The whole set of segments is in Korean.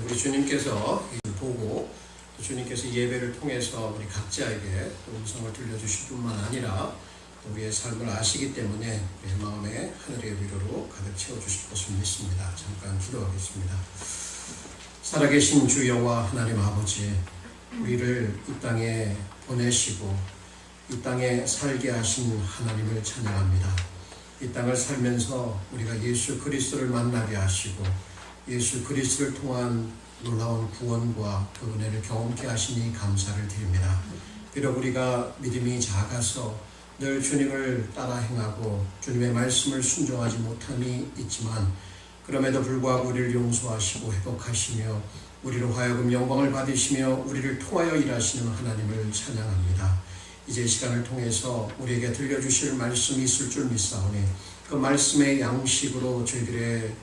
우리 주님께서 보고 또 주님께서 예배를 통해서 우리 각자에게 또 음성을 들려주실 뿐만 아니라 또 우리의 삶을 아시기 때문에 우리의 마음에 하늘의 위로로 가득 채워주실 것을 믿습니다. 잠깐 기도하겠습니다. 살아계신 주 여호와 하나님 아버지, 우리를 이 땅에 보내시고 이 땅에 살게 하신 하나님을 찬양합니다. 이 땅을 살면서 우리가 예수 그리스도를 만나게 하시고 예수 그리스도를 통한 놀라운 구원과 그 은혜를 경험케 하시니 감사를 드립니다. 비록 우리가 믿음이 작아서 늘 주님을 따라 행하고 주님의 말씀을 순종하지 못함이 있지만 그럼에도 불구하고 우리를 용서하시고 회복하시며 우리로 하여금 영광을 받으시며 우리를 통하여 일하시는 하나님을 찬양합니다. 이제 시간을 통해서 우리에게 들려주실 말씀이 있을 줄 믿사오니 그 말씀의 양식으로 저희들의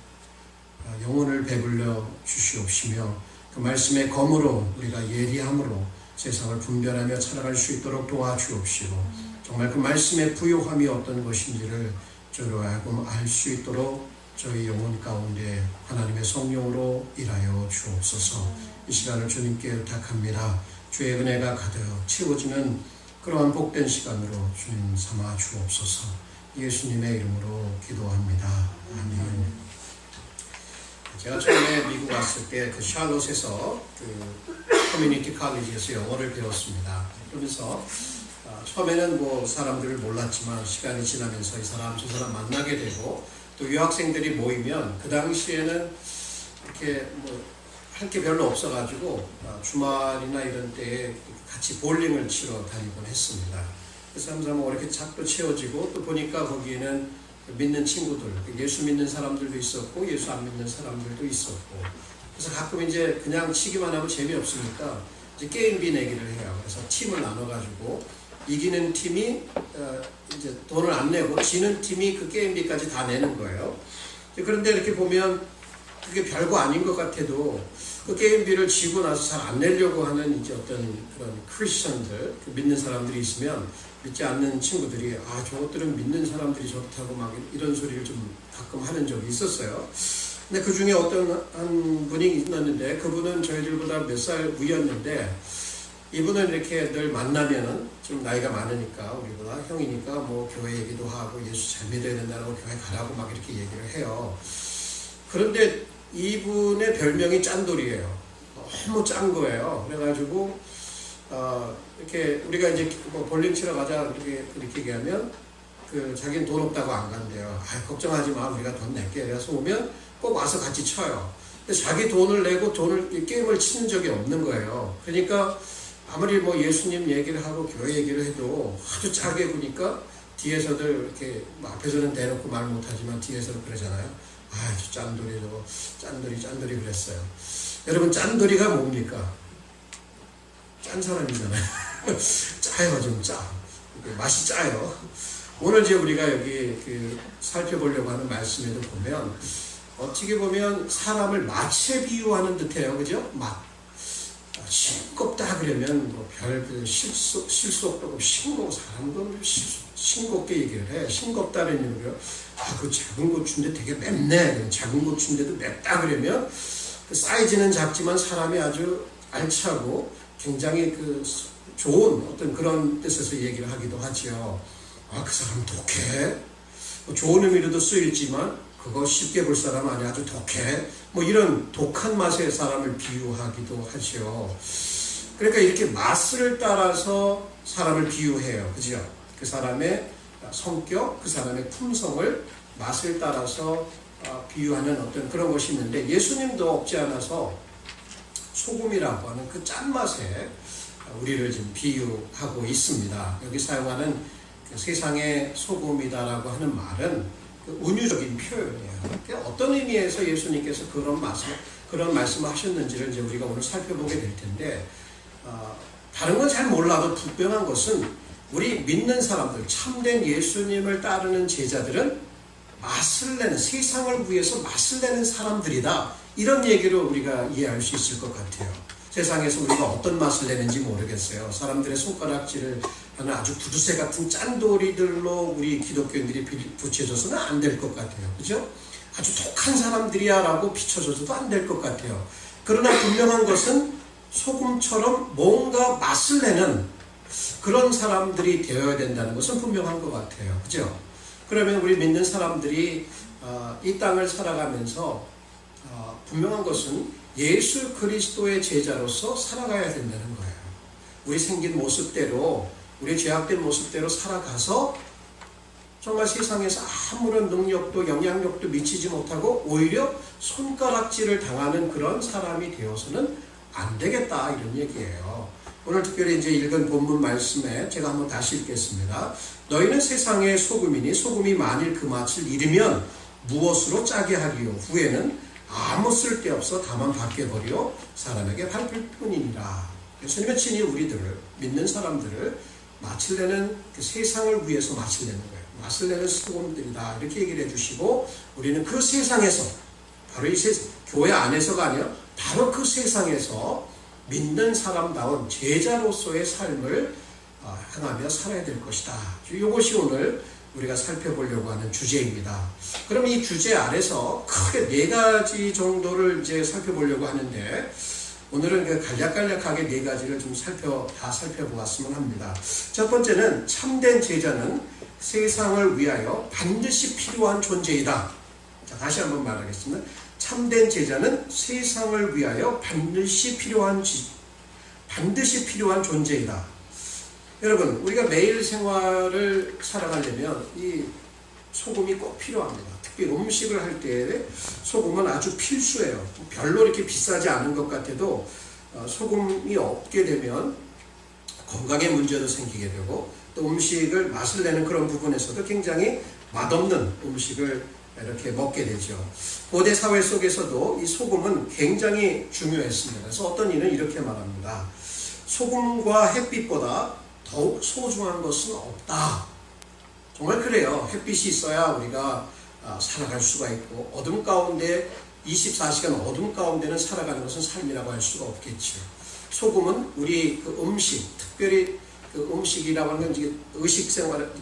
영혼을 배불려 주시옵시며 그 말씀의 검으로 우리가 예리함으로 세상을 분별하며 살아갈 수 있도록 도와주옵시고 정말 그 말씀의 부요함이 어떤 것인지를 저희로 하여금 알 수 있도록 저희 영혼 가운데 하나님의 성령으로 일하여 주옵소서. 이 시간을 주님께 부탁합니다. 주의 은혜가 가득 채워지는 그러한 복된 시간으로 주님 삼아 주옵소서. 예수님의 이름으로 기도합니다. 아멘. 제가 처음에 미국 왔을 때 그 샬롯에서 그 커뮤니티 칼리지에서 영어를 배웠습니다. 그러면서 처음에는 뭐 사람들을 몰랐지만 시간이 지나면서 이 사람 저 사람 만나게 되고 또 유학생들이 모이면 그 당시에는 이렇게 뭐 할 게 별로 없어가지고 주말이나 이런 때에 같이 볼링을 치러 다니곤 했습니다. 그래서 항상 뭐 이렇게 작도 채워지고 또 보니까 거기에는 믿는 친구들, 예수 믿는 사람들도 있었고 예수 안 믿는 사람들도 있었고 그래서 가끔 이제 그냥 치기만 하면 재미없으니까 이제 게임비 내기를 해요. 그래서 팀을 나눠가지고 이기는 팀이 이제 돈을 안 내고 지는 팀이 그 게임비까지 다 내는 거예요. 그런데 이렇게 보면 그게 별거 아닌 것 같아도 그 게임비를 지고 나서 잘 안 내려고 하는 이제 어떤 그런 크리스천들, 믿는 사람들이 있으면 믿지 않는 친구들이 저것들은 믿는 사람들이 좋다고 막 이런 소리를 좀 가끔 하는 적이 있었어요. 근데 그 중에 어떤 한 분이 있었는데 그분은 저희들보다 몇 살 위였는데 이분은 이렇게 늘 만나면은 좀 나이가 많으니까 우리보다 형이니까 뭐 교회 얘기도 하고 예수 잘 믿어야 된다고 교회 가라고 막 이렇게 얘기를 해요. 그런데 이분의 별명이 짠돌이에요. 너무 짠 거예요. 그래가지고 이렇게 우리가 이제 뭐 볼링 치러 가자 이렇게 얘기하면 자기는 돈 없다고 안 간대요. 걱정하지 마, 우리가 돈 낼게. 그래서 오면 꼭 와서 같이 쳐요. 근데 자기 돈을 내고 게임을 치는 적이 없는 거예요. 그러니까 아무리 뭐 예수님 얘기를 하고 교회 얘기를 해도 아주 짜게 구니까 뒤에서들 이렇게 앞에서는 대놓고 말 못하지만 뒤에서는 그러잖아요. 저 짠돌이 저거 짠돌이 그랬어요. 여러분 짠돌이가 뭡니까? 짠 사람이잖아요. 짜요, 좀 짜. 맛이 짜요. 오늘 이제 우리가 여기 살펴보려고 하는 말씀에도 보면 어떻게 보면 사람을 맛에 비유하는 듯해요, 그죠? 맛. 싱겁다 그러면 뭐 별 실속도 없고 사람도 싱겁게 얘기를 해. 싱겁다는 이유로 그 작은 고추인데 되게 맵네. 작은 고추인데도 맵다 그러면 그 사이즈는 작지만 사람이 아주 알차고 굉장히 좋은 어떤 그런 뜻에서 얘기를 하기도 하죠. 그 사람 독해. 뭐 좋은 의미로도 쓰일지만 그거 쉽게 볼 사람 아니야. 아주 독해. 뭐 이런 독한 맛의 사람을 비유하기도 하죠. 그러니까 이렇게 맛을 따라서 사람을 비유해요. 그죠? 그 사람의 성격, 그 사람의 품성을 맛을 따라서 비유하는 어떤 그런 것이 있는데 예수님도 없지 않아서 소금이라고 하는 그 짠맛에 우리를 지금 비유하고 있습니다. 여기 사용하는 세상의 소금이다라고 하는 말은 은유적인 표현이에요. 어떤 의미에서 예수님께서 그런 말씀을 하셨는지를 이제 우리가 오늘 살펴보게 될 텐데 다른 건 잘 몰라도 분명한 것은 우리 믿는 사람들, 참된 예수님을 따르는 제자들은 맛을 내는, 세상을 위해서 맛을 내는 사람들이다. 이런 얘기로 우리가 이해할 수 있을 것 같아요. 세상에서 우리가 어떤 맛을 내는지 모르겠어요. 사람들의 손가락질을 하는 아주 구두쇠 같은 짠돌이들로 우리 기독교인들이 붙여져서는 안 될 것 같아요. 그죠? 아주 독한 사람들이야 라고 비춰져서도 안 될 것 같아요. 그러나 분명한 것은 소금처럼 뭔가 맛을 내는 그런 사람들이 되어야 된다는 것은 분명한 것 같아요. 그죠? 그러면 우리 믿는 사람들이 이 땅을 살아가면서 분명한 것은 예수 그리스도의 제자로서 살아가야 된다는 거예요. 우리 생긴 모습대로, 우리 죄악된 모습대로 살아가서 정말 세상에서 아무런 능력도 영향력도 미치지 못하고 오히려 손가락질을 당하는 그런 사람이 되어서는 안 되겠다, 이런 얘기예요. 오늘 특별히 이제 읽은 본문 말씀에 제가 한번 다시 읽겠습니다. 너희는 세상의 소금이니 소금이 만일 그 맛을 잃으면 무엇으로 짜게 하리요? 후에는 아무 쓸데없어 다만 밖에 버려 사람에게 밟을 뿐이니라. 예수님은 친히 우리들을, 믿는 사람들을 맛을 내는 그 세상을 위해서 맛을 내는 거예요. 맛을 내는 소금들이다, 이렇게 얘기를 해주시고, 우리는 그 세상에서, 바로 이 세상, 교회 안에서가 아니라 바로 그 세상에서 믿는 사람다운 제자로서의 삶을 행하며 살아야 될 것이다. 이것이 오늘 우리가 살펴보려고 하는 주제입니다. 그럼 이 주제 아래서 크게 4가지 정도를 이제 살펴보려고 하는데, 오늘은 간략간략하게 4가지를 좀 살펴보았으면 합니다. 첫 번째는 참된 제자는 세상을 위하여 반드시 필요한 존재이다. 자, 다시 한번 말하겠습니다. 참된 제자는 세상을 위하여 반드시 필요한 존재이다. 여러분, 우리가 매일 생활을 살아가려면 이 소금이 꼭 필요합니다. 특히 음식을 할 때 소금은 아주 필수예요. 별로 이렇게 비싸지 않은 것 같아도 소금이 없게 되면 건강에 문제도 생기게 되고, 또 음식을 맛을 내는 그런 부분에서도 굉장히 맛없는 음식을 이렇게 먹게 되죠. 고대 사회 속에서도 이 소금은 굉장히 중요했습니다. 그래서 어떤 이는 이렇게 말합니다. 소금과 햇빛보다 더욱 소중한 것은 없다. 정말 그래요. 햇빛이 있어야 우리가 살아갈 수가 있고, 어둠 가운데 24시간 어둠 가운데는 살아가는 것은 삶이라고 할 수가 없겠죠. 소금은 우리 그 음식, 특별히 그 음식이라고 하는 건 의식생활,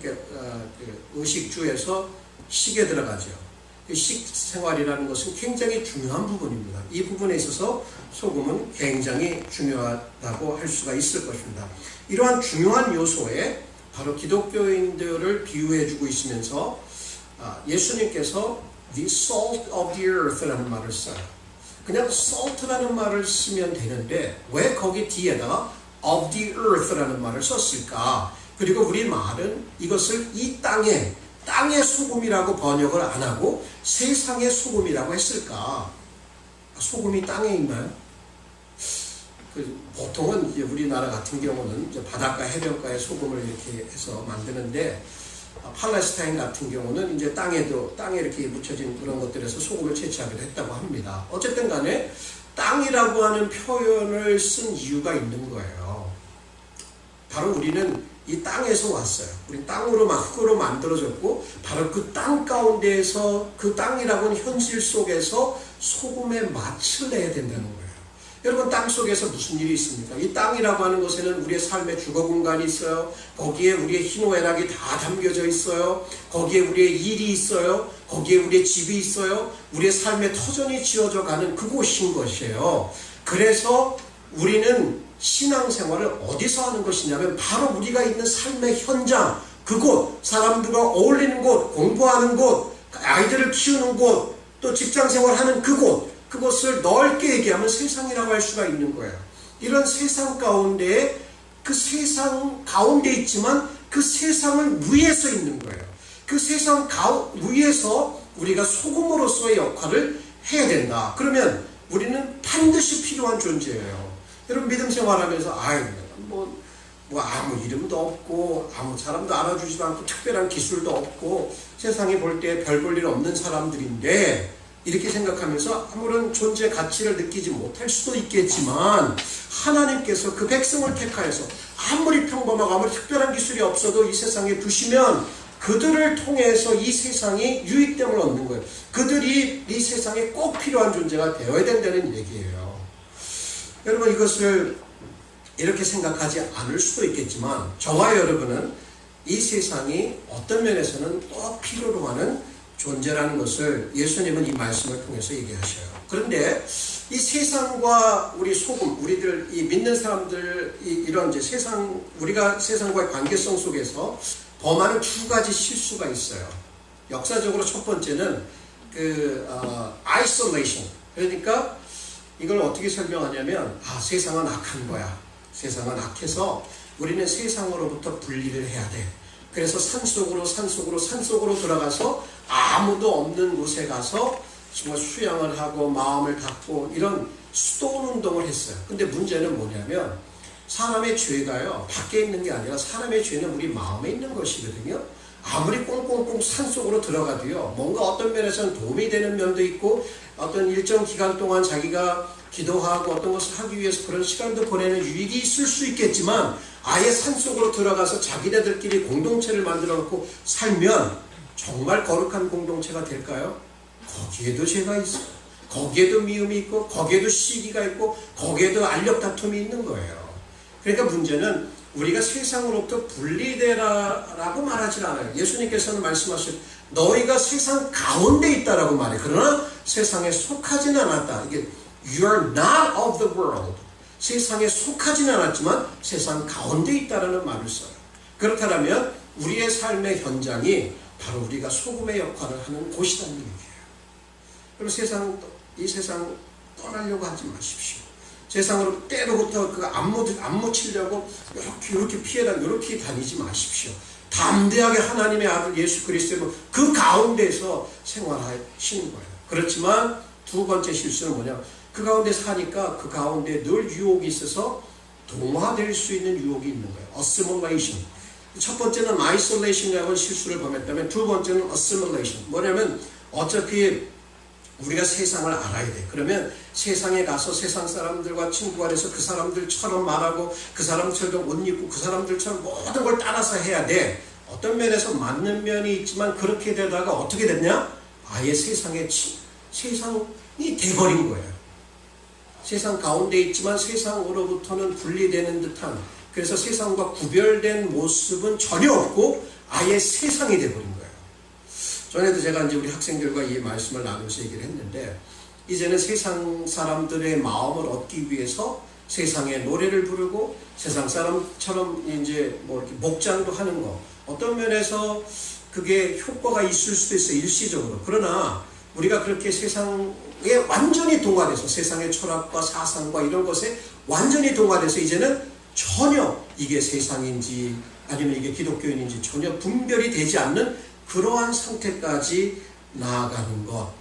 의식주에서 식에 들어가죠. 식생활이라는 것은 굉장히 중요한 부분입니다. 이 부분에 있어서 소금은 굉장히 중요하다고 할 수가 있을 것입니다. 이러한 중요한 요소에 바로 기독교인들을 비유해주고 있으면서 예수님께서 the salt of the earth라는 말을 써요. 그냥 salt라는 말을 쓰면 되는데 왜 거기 뒤에다가 of the earth라는 말을 썼을까? 그리고 우리 말은 이것을 이 땅의 소금이라고 번역을 안 하고 세상의 소금이라고 했을까? 소금이 땅에 있나요? 보통은 이제 우리나라 같은 경우는 이제 바닷가 해변가에 소금을 이렇게 해서 만드는데, 팔레스타인 같은 경우는 이제 땅에 이렇게 묻혀진 그런 것들에서 소금을 채취하기도 했다고 합니다. 어쨌든 간에 땅이라고 하는 표현을 쓴 이유가 있는 거예요. 바로 우리는 이 땅에서 왔어요. 우리 땅으로 만들어졌고, 바로 그 땅 가운데에서 그 땅이라고 하는 현실 속에서 소금의 맛을 내야 된다는 거예요. 여러분, 땅 속에서 무슨 일이 있습니까? 이 땅이라고 하는 곳에는 우리의 삶의 주거 공간이 있어요. 거기에 우리의 희노애락이 다 담겨져 있어요. 거기에 우리의 일이 있어요. 거기에 우리의 집이 있어요. 우리의 삶의 터전이 지어져 가는 그곳인 것이에요. 그래서 우리는 신앙생활을 어디서 하는 것이냐면 바로 우리가 있는 삶의 현장, 그곳, 사람들과 어울리는 곳, 공부하는 곳, 아이들을 키우는 곳, 또 직장생활하는 그곳을 넓게 얘기하면 세상이라고 할 수가 있는 거예요. 이런 세상 가운데에 그 세상 가운데 있지만 그 세상을 위에서 있는 거예요. 그 세상 위에서 우리가 소금으로서의 역할을 해야 된다. 그러면 우리는 반드시 필요한 존재예요. 여러분, 믿음 생활하면서 아무 이름도 없고 아무 사람도 알아주지도 않고 특별한 기술도 없고 세상에 볼 때 별 볼 일 없는 사람들인데, 이렇게 생각하면서 아무런 존재 가치를 느끼지 못할 수도 있겠지만, 하나님께서 그 백성을 택하여서 아무리 평범하고 아무리 특별한 기술이 없어도 이 세상에 두시면 그들을 통해서 이 세상이 유익됨을 얻는 거예요. 그들이 이 세상에 꼭 필요한 존재가 되어야 된다는 얘기예요. 여러분, 이것을 이렇게 생각하지 않을 수도 있겠지만, 저와 여러분은 이 세상이 어떤 면에서는 꼭 필요로 하는 존재라는 것을 예수님은 이 말씀을 통해서 얘기하셔요. 그런데 이 세상과 우리 소금, 우리들 이 믿는 사람들 이런 이제 우리가 세상과의 관계성 속에서 범하는 두 가지 실수가 있어요. 역사적으로 첫 번째는 isolation. 그러니까 이걸 어떻게 설명하냐면 세상은 악한 거야. 세상은 악해서 우리는 세상으로부터 분리를 해야 돼. 그래서 산속으로 들어가서 아무도 없는 곳에 가서 정말 수양을 하고 마음을 닫고 이런 수도원 운동을 했어요. 근데 문제는 뭐냐면 사람의 죄가요 밖에 있는 게 아니라 사람의 죄는 우리 마음에 있는 것이거든요. 아무리 꽁꽁꽁 산속으로 들어가도요 뭔가 어떤 면에서는 도움이 되는 면도 있고 어떤 일정 기간 동안 자기가 기도하고 어떤 것을 하기 위해서 그런 시간도 보내는 유익이 있을 수 있겠지만 아예 산속으로 들어가서 자기네들끼리 공동체를 만들어 놓고 살면 정말 거룩한 공동체가 될까요? 거기에도 죄가 있어요. 거기에도 미움이 있고 거기에도 시기가 있고 거기에도 알력 다툼이 있는 거예요. 그러니까 문제는 우리가 세상으로부터 분리되라라고 말하지 않아요. 예수님께서는 말씀하실 너희가 세상 가운데 있다라고 말해요. 그러나 세상에 속하지는 않았다. 이게 You are not of the world. 세상에 속하지는 않았지만 세상 가운데 있다라는 말을 써요. 그렇다면 우리의 삶의 현장이 바로 우리가 소금의 역할을 하는 곳이라는 얘기예요. 그럼 이 세상 떠나려고 하지 마십시오. 세상으로 때로부터 안 묻히려고 이렇게 이렇게 다니지 마십시오. 담대하게 하나님의 아들 예수 그리스도의 그 가운데서 생활하시는 거예요. 그렇지만 두 번째 실수는 뭐냐? 그 가운데 사니까 그 가운데 늘 유혹이 있어서 동화될 수 있는 유혹이 있는 거예요. assimilation. 첫 번째는 isolation이라는 실수를 범했다면 두 번째는 assimilation. 뭐냐면 어차피 우리가 세상을 알아야 돼. 그러면 세상에 가서 세상 사람들과 친구가 돼서 그 사람들처럼 말하고 그 사람들처럼 옷 입고 그 사람들처럼 모든 걸 따라서 해야 돼. 어떤 면에서 맞는 면이 있지만 그렇게 되다가 어떻게 됐냐? 아예 세상이 돼버린 거예요. 세상 가운데 있지만 세상으로부터는 분리되는 듯한 그래서 세상과 구별된 모습은 전혀 없고 아예 세상이 돼버린 거예요. 전에도 제가 이제 우리 학생들과 이 말씀을 나누면서 얘기를 했는데 이제는 세상 사람들의 마음을 얻기 위해서 세상의 노래를 부르고 세상 사람처럼 이제 뭐 이렇게 목장도 하는 거 어떤 면에서 그게 효과가 있을 수도 있어요. 일시적으로. 그러나 우리가 그렇게 세상에 완전히 동화돼서 세상의 철학과 사상과 이런 것에 완전히 동화돼서 이제는 전혀 이게 세상인지 아니면 이게 기독교인인지 전혀 분별이 되지 않는 그러한 상태까지 나아가는 것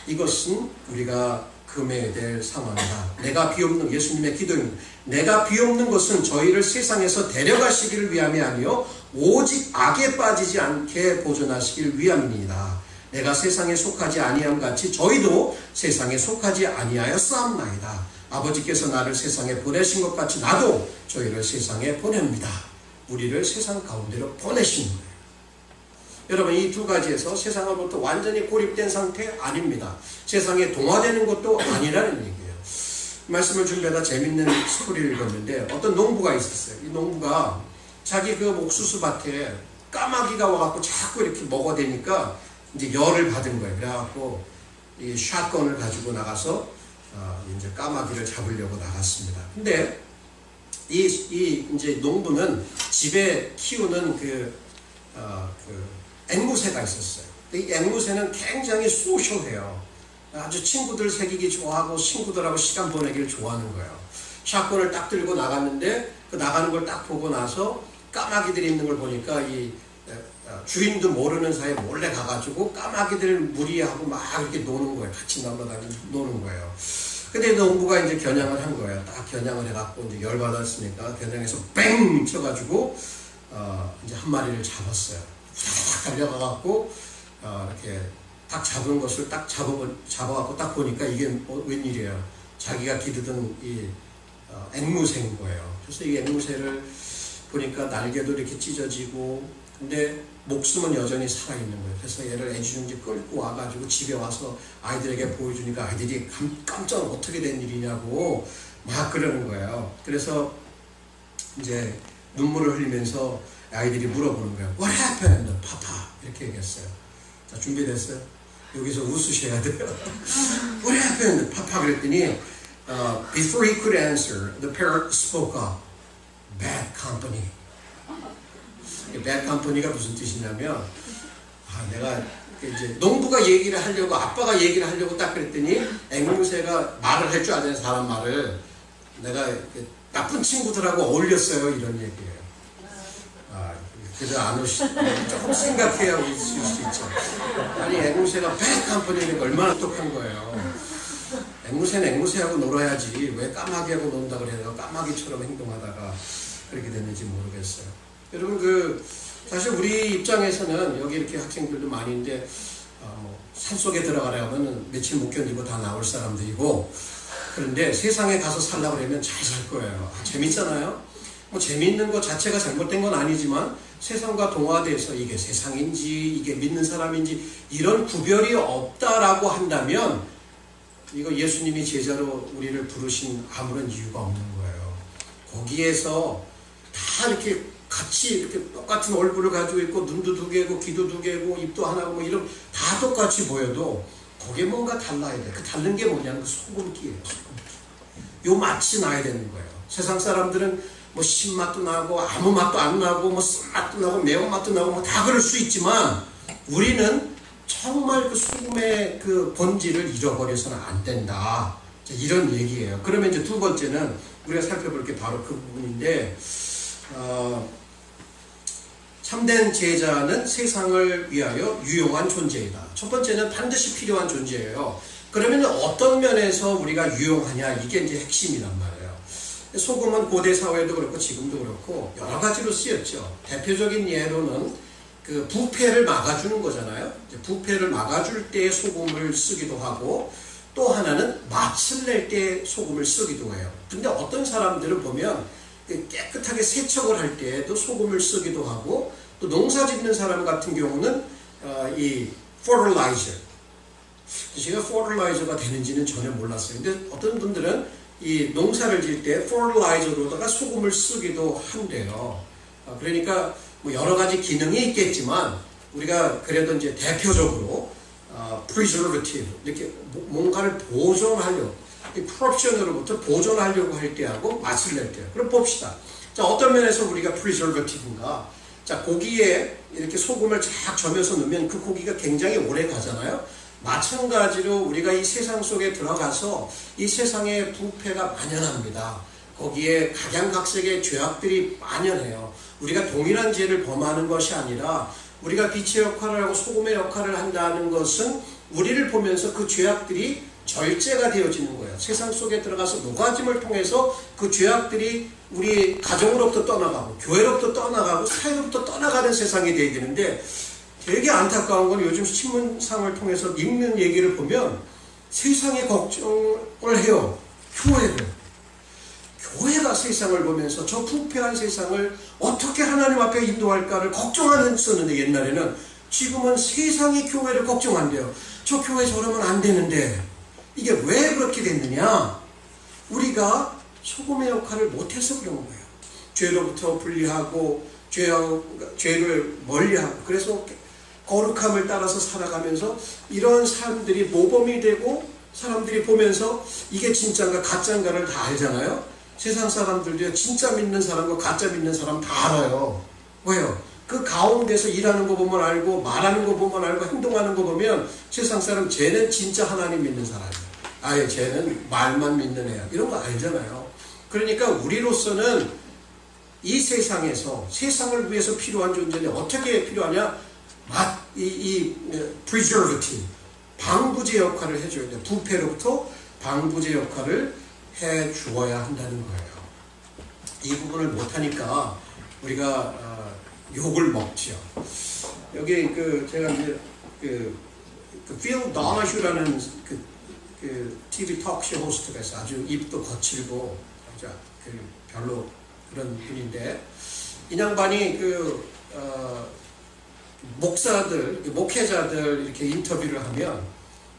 이것은 우리가 금해야 될 상황이다. 내가 비옵는 예수님의 기도입니다. 내가 비옵는 것은 저희를 세상에서 데려가시기를 위함이 아니요 오직 악에 빠지지 않게 보존하시기를 위함이니이다. 내가 세상에 속하지 아니함 같이 저희도 세상에 속하지 아니하였사옵나이다. 아버지께서 나를 세상에 보내신 것 같이 나도 저희를 세상에 보냅니다. 우리를 세상 가운데로 보내신 거예요. 여러분 이 두 가지에서 세상으로부터 완전히 고립된 상태 아닙니다. 세상에 동화되는 것도 아니라는 얘기예요. 말씀을 준비하다 재밌는 스토리를 읽었는데 어떤 농부가 있었어요. 이 농부가 자기 그 옥수수 밭에 까마귀가 와갖고 자꾸 이렇게 먹어대니까 이제 열을 받은 거예요. 그래갖고 이 샷건을 가지고 나가서 이제 까마귀를 잡으려고 나갔습니다. 근데 이 이제 농부는 집에 키우는 그 앵무새가 있었어요. 이 앵무새는 굉장히 소셜해요. 아주 친구들 사귀기 좋아하고 친구들하고 시간 보내기를 좋아하는 거예요. 샷건을 딱 들고 나갔는데 그 나가는 걸 딱 보고 나서 까마귀들이 있는 걸 보니까 이 주인도 모르는 사이에 몰래 가가지고 까마귀들 무리하고 막 이렇게 노는 거예요. 같이 노는 거예요. 근데 농부가 이제 겨냥을 한 거예요. 딱 겨냥을 해갖고 이제 열받았으니까 겨냥해서 뺑 쳐가지고 이제 한 마리를 잡았어요. 딱 달려가갖고 이렇게 딱 잡은 것을 딱 잡아갖고 딱 보니까 이게 웬일이에요. 자기가 기르던 이 앵무새인 거예요. 그래서 이 앵무새를 보니까 날개도 이렇게 찢어지고 근데 목숨은 여전히 살아있는 거예요. 그래서 얘를 애지중지 끌고 와가지고 집에 와서 아이들에게 보여주니까 아이들이 깜짝 어떻게 된 일이냐고 막 그러는 거예요. 그래서 이제 눈물을 흘리면서 아이들이 물어보는 거예요. What happened, Papa? 이렇게 얘기했어요. 자, 준비됐어요? 여기서 웃으셔야 돼요. What happened? 파파 그랬더니 before he could answer, the parrot spoke up. Bad company. Bad company가 무슨 뜻이냐면 내가 이제 농부가 얘기를 하려고 아빠가 얘기를 하려고 딱 그랬더니 앵무새가 말을 할 줄 아잖아요. 사람 말을. 내가 나쁜 친구들하고 어울렸어요. 이런 얘기예요. 그래도 안 오시, 조금 생각해야 오실 수 있죠. 아니, 앵무새가 bad company는 얼마나 똑똑한 거예요. 앵무새는 앵무새하고 놀아야지 왜 까마귀하고 논다 그래서 까마귀처럼 행동하다가 그렇게 됐는지 모르겠어요. 여러분 사실 우리 입장에서는 여기 이렇게 학생들도 많이 있는데 산속에 들어가려면 며칠 못 견디고 다 나올 사람들이고 그런데 세상에 가서 살려고 그러면 잘 살 거예요. 재밌잖아요. 뭐 재밌는 것 자체가 잘못된 건 아니지만 세상과 동화돼서 이게 세상인지 이게 믿는 사람인지 이런 구별이 없다라고 한다면 이거 예수님이 제자로 우리를 부르신 아무런 이유가 없는 거예요. 거기에서 다 이렇게 같이 이렇게 똑같은 얼굴을 가지고 있고 눈도 두 개고 귀도 두 개고 입도 하나고 뭐 이런 다 똑같이 보여도 거기에 뭔가 달라야 돼. 그 다른 게 뭐냐면 그 소금기예요. 소금기. 요 맛이 나야 되는 거예요. 세상 사람들은 뭐 신맛도 나고 아무 맛도 안 나고 뭐 쓴맛도 나고 매운맛도 나고 뭐 다 그럴 수 있지만 우리는 정말 그 소금의 그 본질을 잃어버려서는 안 된다. 이런 얘기예요. 그러면 이제 두 번째는 우리가 살펴볼 게 바로 그 부분인데 참된 제자는 세상을 위하여 유용한 존재이다. 첫 번째는 반드시 필요한 존재예요. 그러면 어떤 면에서 우리가 유용하냐 이게 이제 핵심이란 말이에요. 소금은 고대 사회도 그렇고 지금도 그렇고 여러 가지로 쓰였죠. 대표적인 예로는 그 부패를 막아주는 거잖아요. 부패를 막아줄 때 소금을 쓰기도 하고 또 하나는 맛을 낼 때 소금을 쓰기도 해요. 근데 어떤 사람들은 보면 깨끗하게 세척을 할 때도 소금을 쓰기도 하고 또 농사 짓는 사람 같은 경우는 이 fertilizer 제가 fertilizer가 되는지는 전혀 몰랐어요. 근데 어떤 분들은 이 농사를 지을 때 fertilizer로다가 소금을 쓰기도 한대요. 그러니까 뭐 여러 가지 기능이 있겠지만 우리가 그래도 이제 대표적으로 preservative 이렇게 뭔가를 보존하려고 corruption으로부터 보존하려고 할 때하고 맛을 낼 때요. 그럼 봅시다. 자, 어떤 면에서 우리가 preservative인가? 자, 고기에 이렇게 소금을 쫙 점여서 넣으면 그 고기가 굉장히 오래 가잖아요. 마찬가지로 우리가 이 세상 속에 들어가서 이 세상에 부패가 만연합니다. 거기에 각양각색의 죄악들이 만연해요. 우리가 동일한 죄를 범하는 것이 아니라 우리가 빛의 역할을 하고 소금의 역할을 한다는 것은 우리를 보면서 그 죄악들이 절제가 되어지는 거예요. 세상 속에 들어가서 노가짐을 통해서 그 죄악들이 우리 가정으로부터 떠나가고 교회로부터 떠나가고 사회로부터 떠나가는 세상이 되어야 되는데 되게 안타까운 건 요즘 신문상을 통해서 읽는 얘기를 보면 세상에 걱정을 해요. 교회가 세상을 보면서 저 부패한 세상을 어떻게 하나님 앞에 인도할까를 걱정하는데 옛날에는 지금은 세상이 교회를 걱정한대요. 저 교회 저러면 안 되는데 이게 왜 그렇게 됐느냐? 우리가 소금의 역할을 못해서 그런 거예요. 죄로부터 분리하고 죄를 멀리하고 그래서 거룩함을 따라서 살아가면서 이런 사람들이 모범이 되고 사람들이 보면서 이게 진짜인가 가짜인가를 다 알잖아요. 세상 사람들도 진짜 믿는 사람과 가짜 믿는 사람 다 알아요. 왜요? 그 가운데서 일하는 거 보면 알고 말하는 거 보면 알고 행동하는 거 보면 세상 사람 쟤는 진짜 하나님 믿는 사람이야. 아예 쟤는 말만 믿는 애야. 이런 거 알잖아요. 그러니까 우리로서는 이 세상에서 세상을 위해서 필요한 존재인데 어떻게 필요하냐? preservative 방부제 역할을 해줘야 돼. 부패로부터 방부제 역할을 해 주어야 한다는 거예요. 이 부분을 못하니까 우리가 욕을 먹죠. 여기 제가 이제 필 도너휴라는 그 TV 톡쇼 호스트가 있어. 아주 입도 거칠고 별로 그런 분인데 이 양반이 목사들, 목회자들 이렇게 인터뷰를 하면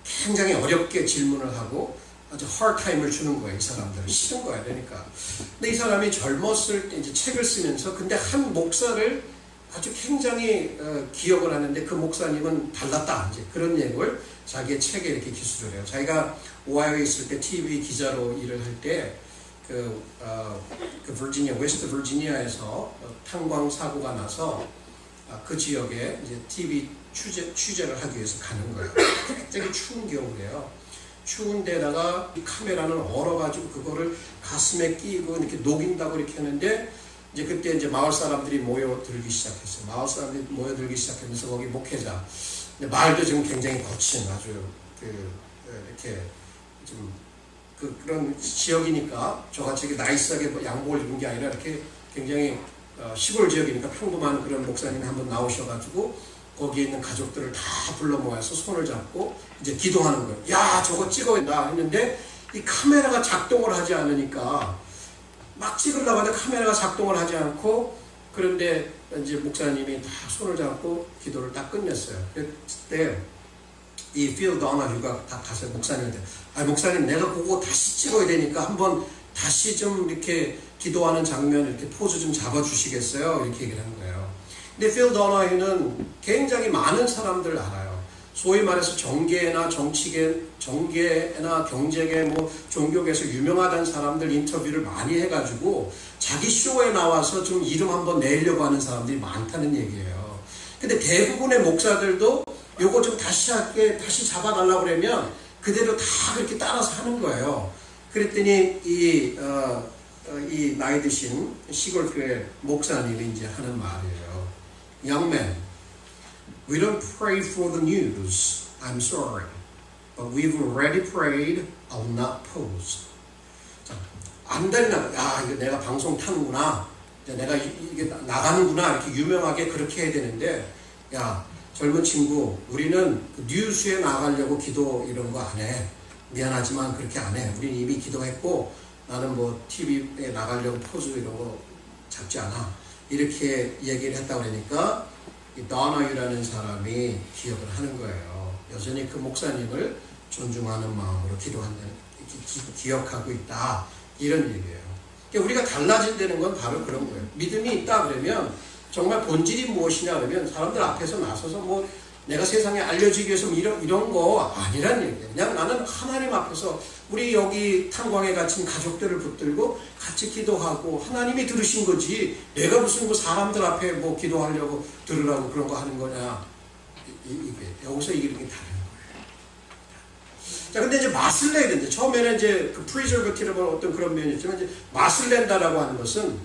굉장히 어렵게 질문을 하고 아주 hard-time을 주는 거예요. 이 사람들은 싫은 거야. 그러니까. 근데 이 사람이 젊었을 때 이제 책을 쓰면서 근데 한 목사를 아주 굉장히 기억을 하는데 그 목사님은 달랐다. 이제 그런 얘기를 자기의 책에 이렇게 기술을 해요. 자기가 오하이오에 있을 때 TV 기자로 일을 할 때 그 버지니아, 웨스트 버지니아에서 탄광 사고가 나서 그 지역에 이제 TV 취재를 하기 위해서 가는 거예요. 굉장히 추운 겨울이에요. 추운 데다가 이 카메라는 얼어가지고 그거를 가슴에 끼고 이렇게 녹인다고 이렇게 하는데 이제 그때 이제 마을 사람들이 모여들기 시작했어요. 마을 사람들이 모여들기 시작하면서 거기 목회자. 근데 말도 지금 굉장히 거친 아주 이렇게 좀 그런 지역이니까 저같이 나이스하게 양복을 입은 게 아니라 이렇게 굉장히 시골 지역이니까 평범한 그런 목사님이 한번 나오셔가지고 거기에 있는 가족들을 다 불러 모아서 손을 잡고 이제 기도하는 거예요. 야, 저거 찍어야 된다 했는데 이 카메라가 작동을 하지 않으니까 막 찍으려고 하는데 카메라가 작동을 하지 않고 그런데 이제 목사님이 다 손을 잡고 기도를 딱 끝냈어요. 그때 이 필 도나휴가 다 가서 목사님한테 목사님 내가 그거 다시 찍어야 되니까 한번 다시 좀 이렇게 기도하는 장면 이렇게 포즈 좀 잡아주시겠어요? 이렇게 얘기를 한 거예요. 근데 필 도나휴는 굉장히 많은 사람들 알아요. 소위 말해서 정계나 정계나 경제계, 뭐 종교계에서 유명하다는 사람들 인터뷰를 많이 해가지고 자기 쇼에 나와서 좀 이름 한번 내려고 하는 사람들이 많다는 얘기예요. 근데 대부분의 목사들도 요거 좀 다시 잡아달라고 그러면 그대로 다 그렇게 따라서 하는 거예요. 그랬더니 이 나이 드신 시골교회 목사님이 이제 하는 말이에요. Young man, we don't pray for the news. I'm sorry. But we've already prayed. I'll not pose. 자, 안 되나? 이거 내가 방송 타는구나. 내가 이게 나가는구나. 이렇게 유명하게 그렇게 해야 되는데, 야, 젊은 친구, 우리는 뉴스에 나가려고 기도 이런 거 안 해. 미안하지만 그렇게 안 해. 우리는 이미 기도했고, 나는 뭐 TV에 나가려고 포즈 이런 거 잡지 않아. 이렇게 얘기를 했다고 그러니까 이 도나휴라는 사람이 기억을 하는 거예요. 여전히 그 목사님을 존중하는 마음으로 기억하고 있다. 이런 얘기예요. 그러니까 우리가 달라진다는 건 바로 그런 거예요. 믿음이 있다 그러면 정말 본질이 무엇이냐 그러면 사람들 앞에서 나서서 뭐 내가 세상에 알려지기 위해서 이런 거 아니란 얘기예요. 그냥 나는 하나님 앞에서 우리 여기 탄광에 갇힌 가족들을 붙들고 같이 기도하고 하나님이 들으신 거지 내가 무슨 뭐 사람들 앞에 뭐 기도하려고 들으라고 그런 거 하는 거냐. 여기서 이게 다른 거예요. 자, 근데 이제 맛을 내야 되는데 처음에는 이제 그 프리저버티브는 어떤 그런 면이 있지만 이제 맛을 낸다라고 하는 것은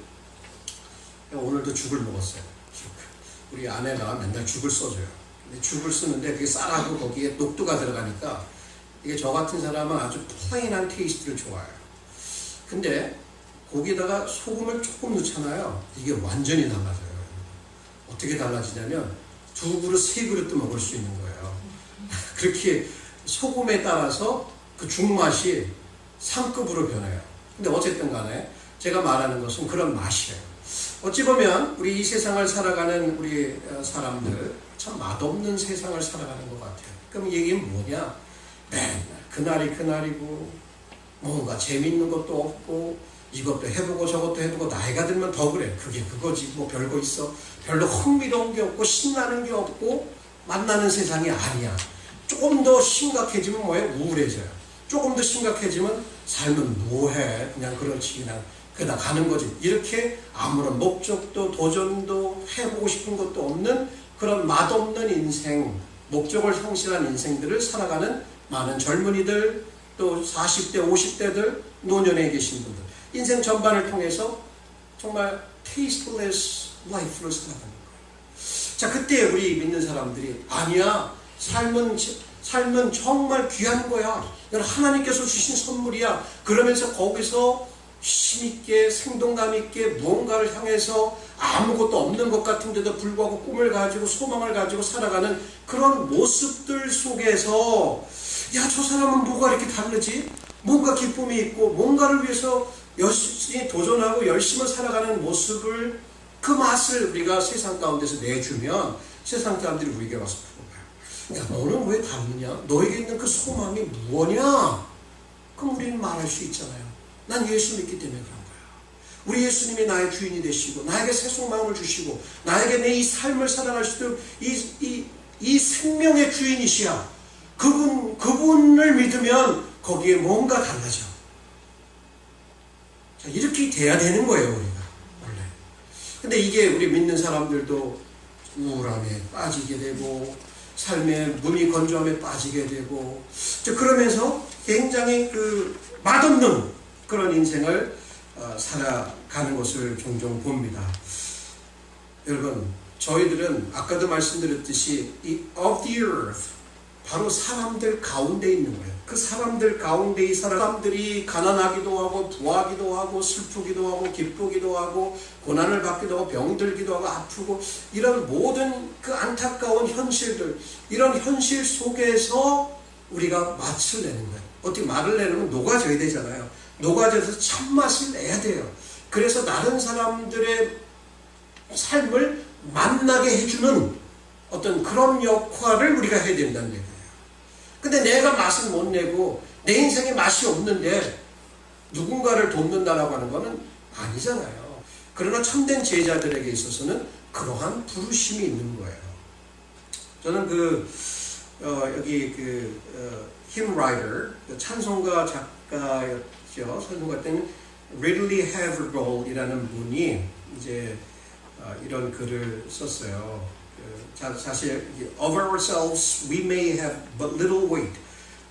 오늘도 죽을 먹었어요. 우리 아내가 맨날 죽을 써줘요. 죽을 쓰는데 그게 쌀하고 거기에 녹두가 들어가니까 이게 저 같은 사람은 아주 플레인한 테이스트를 좋아해요. 근데 거기다가 소금을 조금 넣잖아요. 이게 완전히 달라져요. 어떻게 달라지냐면 2그릇, 3그릇도 먹을 수 있는 거예요. 그렇게 소금에 따라서 그 죽맛이 상급으로 변해요. 근데 어쨌든 간에 제가 말하는 것은 그런 맛이에요. 어찌 보면 우리 이 세상을 살아가는 우리 사람들 참 맛없는 세상을 살아가는 것 같아요. 그럼 이 얘기는 뭐냐? 맨날 그날이 그날이고 뭔가 재밌는 것도 없고 이것도 해보고 저것도 해보고 나이가 들면 더 그래. 그게 그거지 뭐 별거 있어. 별로 흥미로운 게 없고 신나는 게 없고 만나는 세상이 아니야. 조금 더 심각해지면 뭐예요? 우울해져요. 조금 더 심각해지면 삶은 뭐해? 그냥 그렇지 그냥 가는 거지. 이렇게 아무런 목적도 도전도 해보고 싶은 것도 없는 그런 맛없는 인생, 목적을 상실한 인생들을 살아가는 많은 젊은이들, 또 40대, 50대들, 노년에 계신 분들, 인생 전반을 통해서 정말 tasteless life를 살아가는 거예요. 자, 그때 우리 믿는 사람들이 아니야, 삶은 정말 귀한 거야. 이건 하나님께서 주신 선물이야. 그러면서 거기서 힘있게 생동감 있게 무언가를 향해서 아무것도 없는 것 같은데도 불구하고 꿈을 가지고 소망을 가지고 살아가는 그런 모습들 속에서 야, 저 사람은 뭐가 이렇게 다르지? 뭔가 기쁨이 있고 뭔가를 위해서 열심히 도전하고 열심히 살아가는 모습을 그 맛을 우리가 세상 가운데서 내주면 세상 사람들이 우리에게 와서 물어봐요. 야, 너는 왜 다르냐? 너에게 있는 그 소망이 뭐냐? 그럼 우리는 말할 수 있잖아요. 난 예수 믿기 때문에 그런 거야. 우리 예수님이 나의 주인이 되시고 나에게 새 속마음을 주시고 나에게 내 이 삶을 살아갈 수 있도록 이 생명의 주인이시야. 그분을 믿으면 거기에 뭔가 달라져. 자, 이렇게 돼야 되는 거예요, 우리가 원래. 근데 이게 우리 믿는 사람들도 우울함에 빠지게 되고 삶의 문이 건조함에 빠지게 되고 그러면서 굉장히 맛없는 그런 인생을 살아가는 것을 종종 봅니다. 여러분, 저희들은 아까도 말씀드렸듯이 이 of the earth, 바로 사람들 가운데 있는 거예요. 그 사람들 가운데 이 사람들이 가난하기도 하고 부하기도 하고 슬프기도 하고 기쁘기도 하고 고난을 받기도 하고 병들기도 하고 아프고 이런 모든 그 안타까운 현실들, 이런 현실 속에서 우리가 맛을 내는 거예요. 어떻게 말을 내려면 녹아져야 되잖아요. 녹아져서 참맛을 내야 돼요. 그래서 다른 사람들의 삶을 만나게 해주는 어떤 그런 역할을 우리가 해야 된다는 얘기예요. 근데 내가 맛을 못 내고 내 인생에 맛이 없는데 누군가를 돕는다라고 하는 것은 아니잖아요. 그러나 참된 제자들에게 있어서는 그러한 부르심이 있는 거예요. 저는 여기 hymn writer, 찬송가 작가였죠. 찬송가 때는 Ridley Havergal이라는 분이 이제 이런 글을 썼어요. 사실 of ourselves we may have but little weight.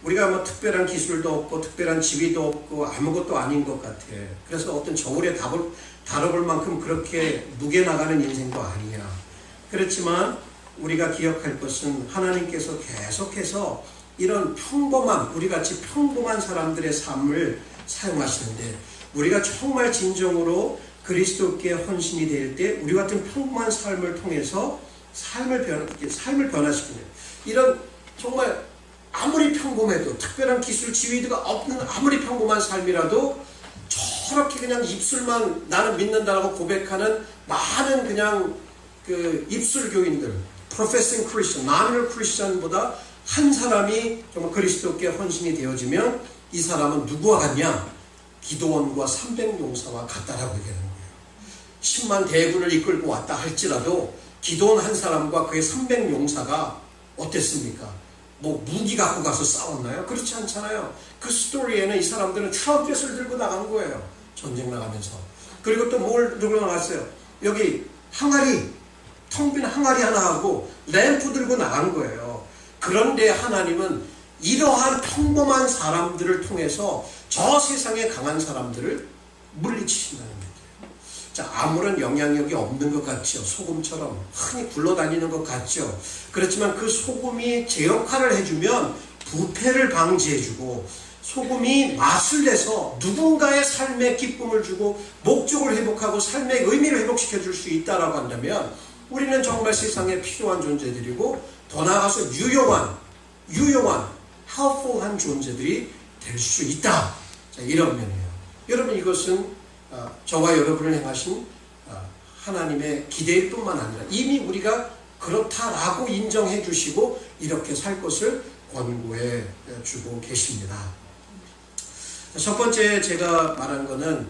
우리가 뭐 특별한 기술도 없고 특별한 지위도 없고 아무것도 아닌 것 같아. 그래서 어떤 저울에 다뤄볼 만큼 그렇게 무게 나가는 인생도 아니야. 그렇지만 우리가 기억할 것은 하나님께서 계속해서 이런 우리같이 평범한 사람들의 삶을 사용하시는데, 우리가 정말 진정으로 그리스도께 헌신이 될 때 우리 같은 평범한 삶을 통해서 삶을 변화시키는, 이런 정말 아무리 평범해도 특별한 기술 지위가 없는 아무리 평범한 삶이라도 저렇게 그냥 입술만 나는 믿는다라고 고백하는 많은 그냥 입술교인들, professing Christian, nominal Christian보다 한 사람이 정말 그리스도께 헌신이 되어지면 이 사람은 누구와 같냐? 기도원과 300용사와 같다라고 얘기하는 거예요. 10만 대군을 이끌고 왔다 할지라도 기도원 한 사람과 그의 300용사가 어땠습니까? 뭐 무기 갖고 가서 싸웠나요? 그렇지 않잖아요. 그 스토리에는 이 사람들은 트럼펫을 들고 나간 거예요. 전쟁 나가면서. 그리고 또 뭘 들고 나갔어요? 여기 항아리, 텅 빈 항아리 하나 하고 램프 들고 나간 거예요. 그런데 하나님은 이러한 평범한 사람들을 통해서 저 세상에 강한 사람들을 물리치신다는 거예요. 자, 아무런 영향력이 없는 것 같죠. 소금처럼 흔히 굴러다니는 것 같죠. 그렇지만 그 소금이 제 역할을 해주면 부패를 방지해주고, 소금이 맛을 내서 누군가의 삶에 기쁨을 주고 목적을 회복하고 삶의 의미를 회복시켜줄 수 있다라고 한다면 우리는 정말 세상에 필요한 존재들이고, 더 나아가서 유용한 helpful한 존재들이 될 수 있다. 자, 이런 면이에요. 여러분, 이것은 저와 여러분을 향하신 하나님의 기대일 뿐만 아니라 이미 우리가 그렇다라고 인정해 주시고 이렇게 살 것을 권고해 주고 계십니다. 첫 번째 제가 말한 것은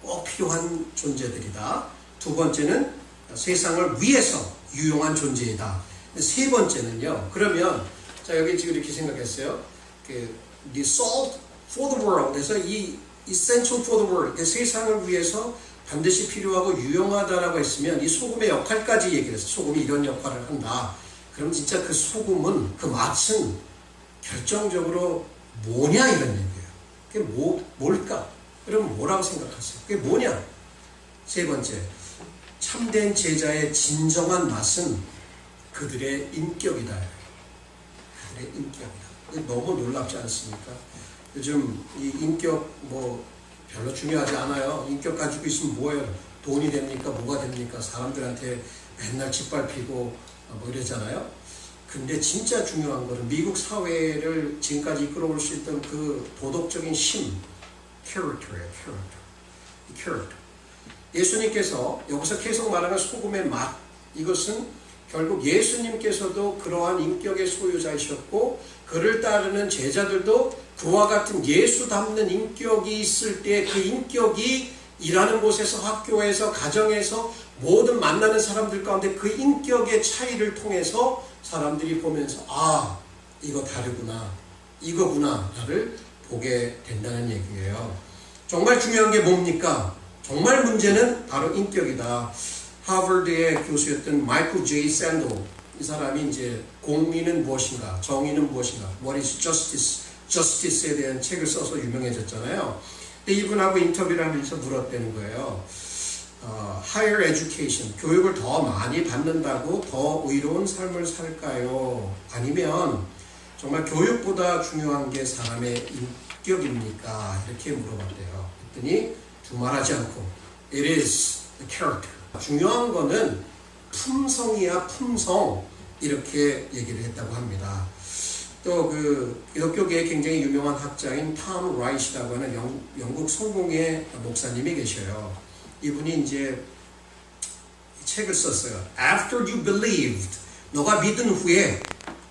꼭 필요한 존재들이다. 두 번째는 세상을 위해서 유용한 존재이다. 세 번째는요, 그러면 자, 여기 지금 이렇게 생각했어요. The salt for the world. 그래서 이 essential for the world. 세상을 위해서 반드시 필요하고 유용하다라고 했으면 이 소금의 역할까지 얘기했어요. 소금이 이런 역할을 한다. 그럼 진짜 그 소금은, 그 맛은 결정적으로 뭐냐 이런 얘기예요. 그게 뭘까? 그럼 뭐라고 생각하세요? 그게 뭐냐? 세 번째, 참된 제자의 진정한 맛은 그들의 인격이다. 그들의 인격이다. 너무 놀랍지 않습니까? 요즘 이 인격 별로 중요하지 않아요. 인격 가지고 있으면 뭐예요? 돈이 됩니까? 뭐가 됩니까? 사람들한테 맨날 짓밟히고 이러잖아요. 근데 진짜 중요한 거는 미국 사회를 지금까지 이끌어올 수 있던 그 도덕적인 힘, character예요. character. 예수님께서 여기서 계속 말하는 소금의 맛, 이것은 결국 예수님께서도 그러한 인격의 소유자이셨고, 그를 따르는 제자들도 그와 같은 예수 닮는 인격이 있을 때 그 인격이 일하는 곳에서, 학교에서, 가정에서 모든 만나는 사람들 가운데 그 인격의 차이를 통해서 사람들이 보면서 아, 이거 다르구나, 이거구나 를 보게 된다는 얘기예요. 정말 중요한 게 뭡니까? 정말 문제는 바로 인격이다. 하버드의 교수였던 마이클 제이 샌들, 이 사람이 이제 공의는 무엇인가, 정의는 무엇인가, What is justice? Justice에 대한 책을 써서 유명해졌잖아요. 근데 이분하고 인터뷰를 하면서 물었다는 거예요. Higher education, 교육을 더 많이 받는다고 더 의로운 삶을 살까요? 아니면 정말 교육보다 중요한 게 사람의 인격입니까? 이렇게 물어봤대요. 그랬더니 두말하지 않고 It is the character. 중요한 거는 품성이야, 품성. 이렇게 얘기를 했다고 합니다. 또 그 기독교계에 굉장히 유명한 학자인 톰 라이시라고 하는 영국 성공의 목사님이 계셔요. 이분이 이제 책을 썼어요. After you believed, 너가 믿은 후에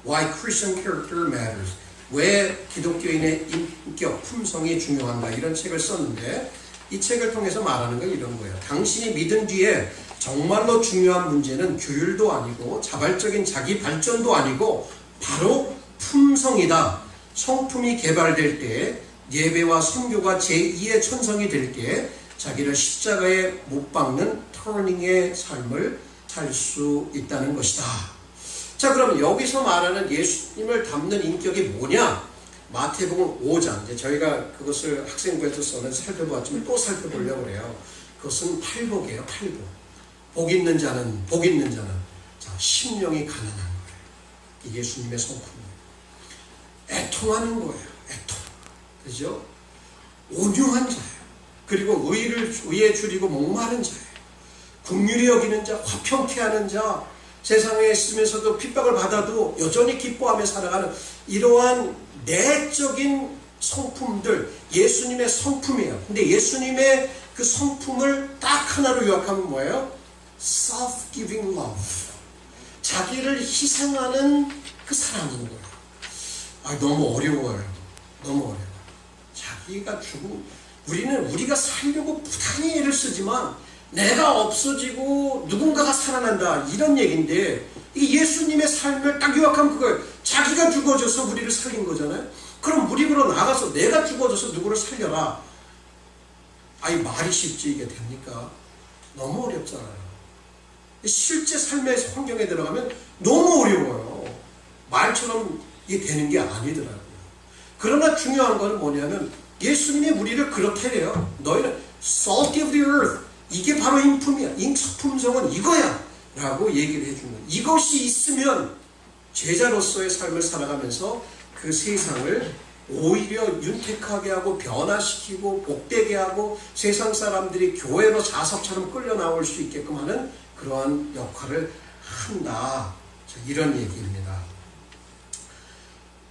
Why Christian Character Matters. 왜 기독교인의 인격, 품성이 중요한가, 이런 책을 썼는데 이 책을 통해서 말하는 건 이런 거예요. 당신이 믿은 뒤에 정말로 중요한 문제는 규율도 아니고 자발적인 자기 발전도 아니고 바로 품성이다. 성품이 개발될 때, 예배와 선교가 제2의 천성이 될 때 자기를 십자가에 못 박는 터닝의 삶을 살 수 있다는 것이다. 자, 그러면 여기서 말하는 예수님을 닮는 인격이 뭐냐? 마태복음 5장, 이제 저희가 그것을 학생부에서 써서 살펴보았지만 또 살펴보려고 해요. 그것은 팔복이에요, 팔복. 복 있는 자는, 자, 심령이 가난한 거예요. 이게 예수님의 성품이에요. 애통하는 거예요, 애통. 그죠? 온유한 자예요. 그리고 의에 줄이고 목마른 자예요. 긍휼히 여기는 자, 화평케 하는 자, 세상에 있으면서도 핍박을 받아도 여전히 기뻐하며 살아가는 이러한 내적인 성품들, 예수님의 성품이에요. 근데 예수님의 그 성품을 딱 하나로 요약하면 뭐예요? Self-giving love. 자기를 희생하는 그 사랑인 거예요. 아, 너무 어려워요. 너무 어려워요. 자기가 우리가 살려고 부단히 애를 쓰지만 내가 없어지고 누군가가 살아난다, 이런 얘기인데 이게 예수님의 삶을 딱 요약하면 그거예요. 자기가 죽어져서 우리를 살린 거잖아요. 그럼 우리 으로 나가서 내가 죽어져서 누구를 살려라. 아이, 말이 쉽지 이게 됩니까? 너무 어렵잖아요. 실제 삶의 환경에 들어가면 너무 어려워요. 말처럼 이게 되는 게 아니더라고요. 그러나 중요한 건 뭐냐면 예수님이 우리를 그렇게 해요. 너희는 salt of the earth. 이게 바로 인품이야. 품성은 이거야. 라고 얘기를 해주는 거예요. 이것이 있으면 제자로서의 삶을 살아가면서 그 세상을 오히려 윤택하게 하고 변화시키고 복되게 하고 세상 사람들이 교회로 자석처럼 끌려 나올 수 있게끔 하는 그러한 역할을 한다. 자, 이런 얘기입니다.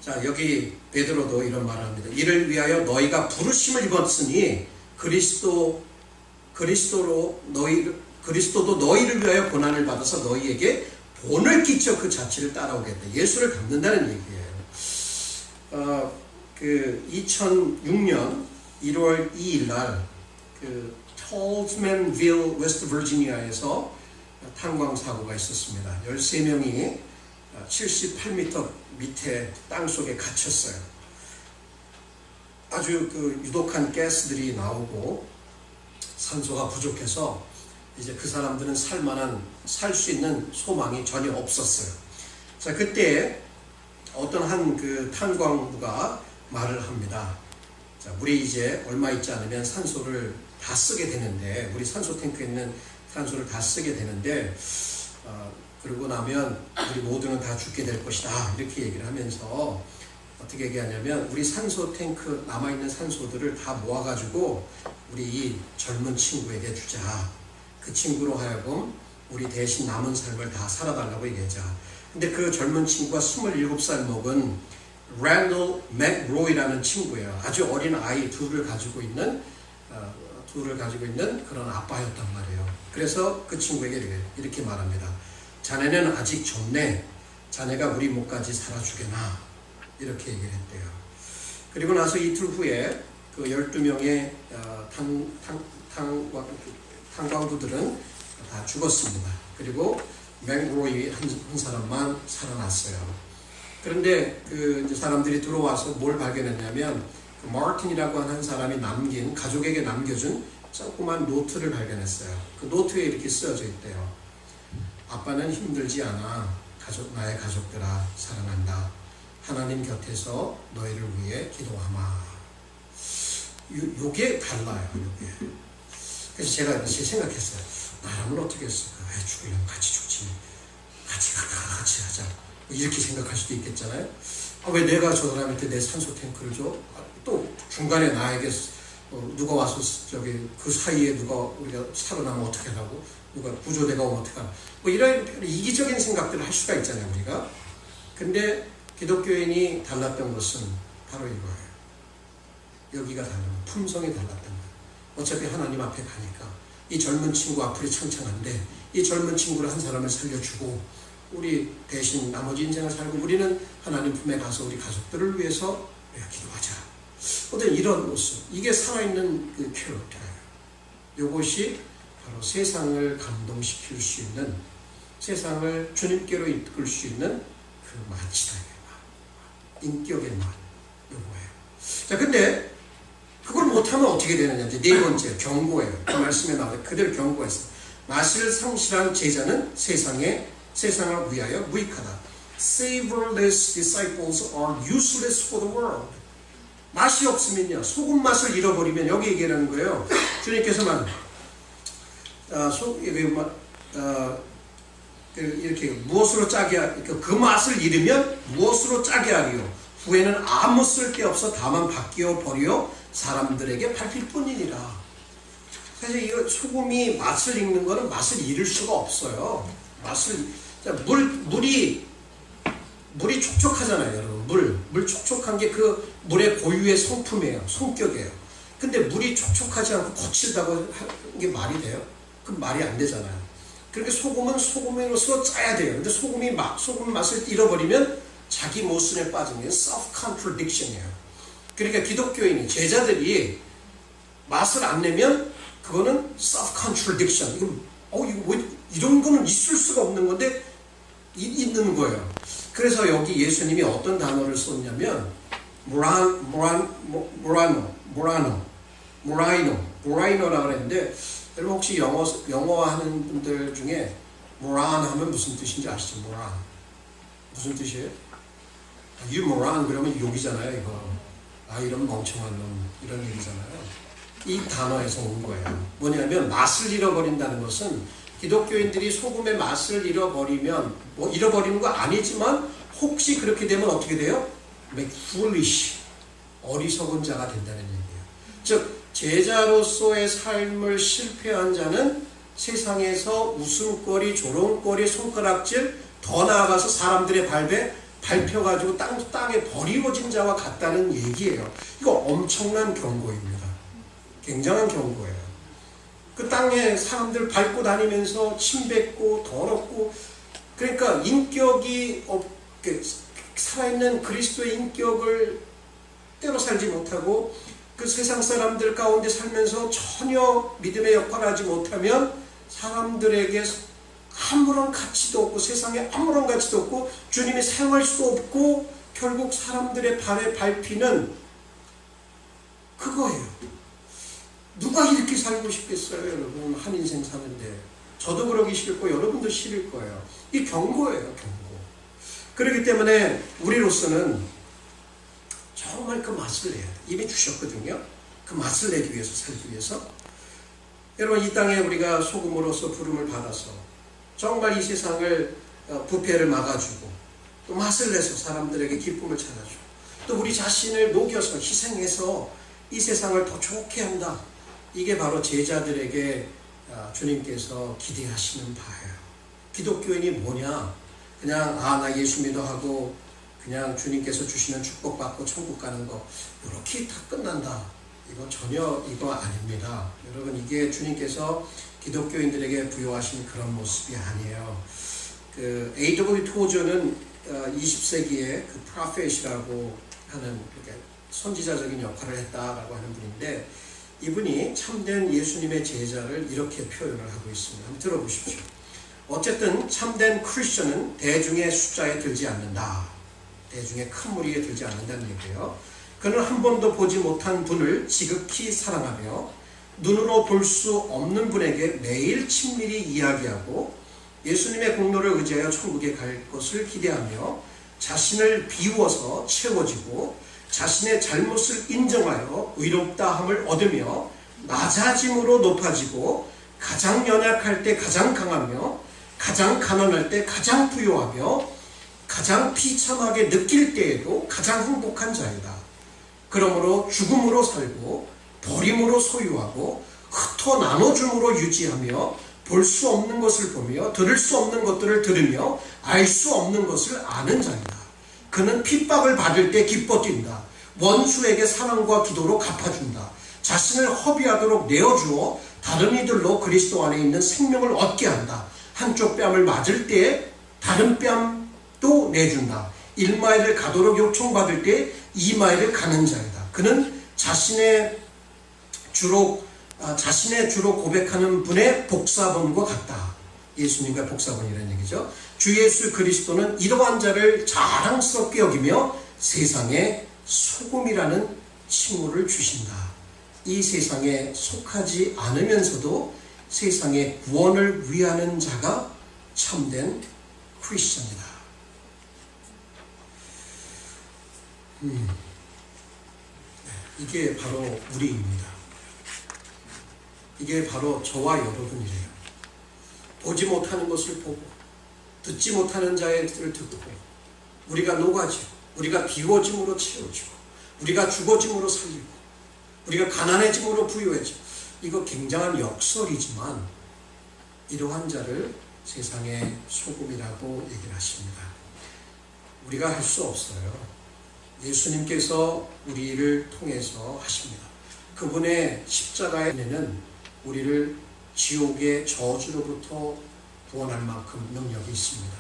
자, 여기 베드로도 이런 말을 합니다. 이를 위하여 너희가 부르심을 입었으니 그리스도도 너희를 위하여 고난을 받아서 너희에게 본을 끼쳐 그 자취를 따라오겠다. 예수를 닮는다는 얘기예요. 2006년 1월 2일 날 톨즈맨빌 웨스트 버지니아에서 탄광 사고가 있었습니다. 13명이 78m 밑에 땅 속에 갇혔어요. 아주 유독한 가스들이 나오고 산소가 부족해서 이제 그 사람들은 살 수 있는 소망이 전혀 없었어요. 자, 그때 어떤 한 탄광부가 말을 합니다. 자, 우리 이제 얼마 있지 않으면 산소를 다 쓰게 되는데, 우리 산소 탱크에 있는 산소를 다 쓰게 되는데, 그러고 나면 우리 모두는 다 죽게 될 것이다. 이렇게 얘기를 하면서 어떻게 얘기하냐면, 우리 산소 탱크 남아있는 산소들을 다 모아가지고 우리 이 젊은 친구에게 주자. 그 친구로 하여금 우리 대신 남은 삶을 다 살아달라고 얘기하자. 근데 그 젊은 친구가 27살 먹은 랜들 맥로이라는 친구예요. 아주 어린 아이 둘을 가지고 있는 그런 아빠였단 말이에요. 그래서 그 친구에게 이렇게 말합니다. 자네는 아직 젊네. 자네가 우리 목까지 살아주게나. 이렇게 얘기를 했대요. 그리고 나서 이틀 후에 그 12명의 탄광부들은 다 죽었습니다. 그리고 맥로이 한 사람만 살아났어요. 그런데 그 이제 사람들이 들어와서 뭘 발견했냐면 그 마틴이라고 하는 사람이 남긴, 가족에게 남겨준 조그만 노트를 발견했어요. 그 노트에 이렇게 쓰여져 있대요. 아빠는 힘들지 않아. 나의 가족들아, 사랑한다. 하나님 곁에서 너희를 위해 기도하마. 요게 달라요, 요게. 그래서 제가 생각했어요. 나라면 어떻게 했을까? 왜 죽으려면 같이 죽지. 같이 하자. 이렇게 생각할 수도 있겠잖아요. 왜 내가 저 사람한테 내 산소 탱크를 줘? 또 중간에 나에게 누가 와서 그 사이에 누가 우리가 살아나면 어떻게 하고, 누가 구조대가 오면 어떻게 하고, 뭐 이런 이기적인 생각들을 할 수가 있잖아요, 우리가. 근데 기독교인이 달랐던 것은 바로 이거예요. 여기가 다른 거예요. 품성이 달랐던 거예요. 어차피 하나님 앞에 가니까 이 젊은 친구 앞으로 창창한데 이 젊은 친구를 한 사람을 살려주고 우리 대신 나머지 인생을 살고 우리는 하나님 품에 가서 우리 가족들을 위해서 기도하자. 어떤 이런 모습, 이게 살아있는 그 캐릭터예요. 이것이 바로 세상을 감동시킬 수 있는, 세상을 주님께로 이끌 수 있는 그 맛이다. 인격의 맛, 요거예요. 자, 근데 그걸 못하면 어떻게 되느냐. 이제 네 번째, 경고예요. 그 말씀에 나와요. 그대로 경고했어요. 맛을 상실한 제자는 세상을 위하여 무익하다. Savorless disciples are useless for the world. 맛이 없으면요, 소금 맛을 잃어버리면, 여기 얘기하는 거예요. 주님께서만 이렇게 무엇으로 짜게 그 맛을 잃으면 무엇으로 짜게 하리요. 후에는 아무 쓸데없어 다만 바뀌어 버려 사람들에게 밟힐 뿐이니라. 사실 이거 소금이 맛을 잃는 거는 맛을 잃을 수가 없어요. 물이 촉촉하잖아요, 여러분. 물 촉촉한 게 그 물의 고유의 성품이에요, 성격이에요. 근데 물이 촉촉하지 않고 거칠다고 하는 게 말이 돼요? 그럼 말이 안 되잖아요. 그러니까 소금은 소금으로서 짜야 돼요. 근데 소금 맛을 잃어버리면 자기 모순에 빠지는 게 self-contradiction이에요. 그러니까 기독교인이, 제자들이 맛을 안 내면 그거는 self-contradiction. 이거 이런 거는 있을 수가 없는 건데 있는 거예요. 그래서 여기 예수님이 어떤 단어를 썼냐면 모라이노라고 그랬는데, 여러분 혹시 영어 하는 분들 중에 모란 하면 무슨 뜻인지 아시죠? 모란 무슨 뜻이에요? You moron 그러면 욕이잖아요, 이거. 이런 멍청한 놈, 이런 얘기잖아요. 이 단어에서 온 거예요. 뭐냐면 맛을 잃어버린다는 것은, 기독교인들이 소금의 맛을 잃어버리면, 잃어버리는 거 아니지만 혹시 그렇게 되면 어떻게 돼요? Make foolish, 어리석은 자가 된다는 얘기예요. 즉 제자로서의 삶을 실패한 자는 세상에서 웃음거리, 조롱거리, 손가락질, 더 나아가서 사람들의 발에 밟혀가지고 땅에 버리워진 자와 같다는 얘기예요. 이거 엄청난 경고입니다. 굉장한 경고예요. 그 땅에 사람들 밟고 다니면서 침 뱉고 더럽고, 그러니까 인격이 살아있는 그리스도의 인격을 때로 살지 못하고 그 세상 사람들 가운데 살면서 전혀 믿음의 역할을 하지 못하면 사람들에게 아무런 가치도 없고, 세상에 아무런 가치도 없고, 주님이 사용할 수도 없고, 결국 사람들의 발에 밟히는 그거예요. 누가 이렇게 살고 싶겠어요, 여러분? 한 인생 사는데. 저도 그러기 싫고 여러분도 싫을 거예요. 이 경고예요, 경고. 그렇기 때문에 우리로서는 정말 그 맛을 내야 돼. 이미 주셨거든요. 그 맛을 내기 위해서, 살기 위해서. 여러분, 이 땅에 우리가 소금으로서 부름을 받아서 정말 이 세상을 부패를 막아주고, 또 맛을 내서 사람들에게 기쁨을 찾아주고, 또 우리 자신을 녹여서 희생해서 이 세상을 더 좋게 한다. 이게 바로 제자들에게 주님께서 기대하시는 바예요. 기독교인이 뭐냐? 그냥 나 예수 믿어 하고 그냥 주님께서 주시는 축복받고 천국 가는 거, 이렇게 다 끝난다. 이거 전혀 이거 아닙니다. 여러분, 이게 주님께서 기독교인들에게 부여하신 그런 모습이 아니에요. 그 A.W. 토저는 20세기에 그 프로페트이라고 하는, 선지자적인 역할을 했다라고 하는 분인데, 이분이 참된 예수님의 제자를 이렇게 표현을 하고 있습니다. 한번 들어보십시오. 어쨌든 참된 크리스천은 대중의 숫자에 들지 않는다. 대중의 큰 무리에 들지 않는다는 얘기예요. 그는 한 번도 보지 못한 분을 지극히 사랑하며 눈으로 볼 수 없는 분에게 매일 친밀히 이야기하고 예수님의 공로를 의지하여 천국에 갈 것을 기대하며 자신을 비우어서 채워지고 자신의 잘못을 인정하여 의롭다함을 얻으며 낮아짐으로 높아지고 가장 연약할 때 가장 강하며 가장 가난할 때 가장 부유하며 가장 비참하게 느낄 때에도 가장 행복한 자이다. 그러므로 죽음으로 살고 버림으로 소유하고 흩어 나눠줌으로 유지하며 볼 수 없는 것을 보며 들을 수 없는 것들을 들으며 알 수 없는 것을 아는 자이다. 그는 핍박을 받을 때 기뻐 뛴다. 원수에게 사랑과 기도로 갚아준다. 자신을 허비하도록 내어주어 다른 이들로 그리스도 안에 있는 생명을 얻게 한다. 한쪽 뺨을 맞을 때 다른 뺨도 내준다. 1마일을 가도록 요청받을 때 2마일을 가는 자이다. 그는 자신의 주로 고백하는 분의 복사본과 같다. 예수님과 복사본이라는 얘기죠. 주 예수 그리스도는 이러한 자를 자랑스럽게 여기며 세상에 소금이라는 칭호를 주신다. 이 세상에 속하지 않으면서도 세상의 구원을 위하는 자가 참된 크리스천이다. 이게 바로 우리입니다. 이게 바로 저와 여러분이래요. 보지 못하는 것을 보고 듣지 못하는 자의 뜻을 듣고 우리가 녹아지고 우리가 비워짐으로 채워지고 우리가 죽어짐으로 살리고 우리가 가난해짐으로 부유해지고, 이거 굉장한 역설이지만 이러한 자를 세상의 소금이라고 얘기를 하십니다. 우리가 할 수 없어요. 예수님께서 우리를 통해서 하십니다. 그분의 십자가의 은혜는 우리를 지옥의 저주로부터 구원할 만큼 능력이 있습니다.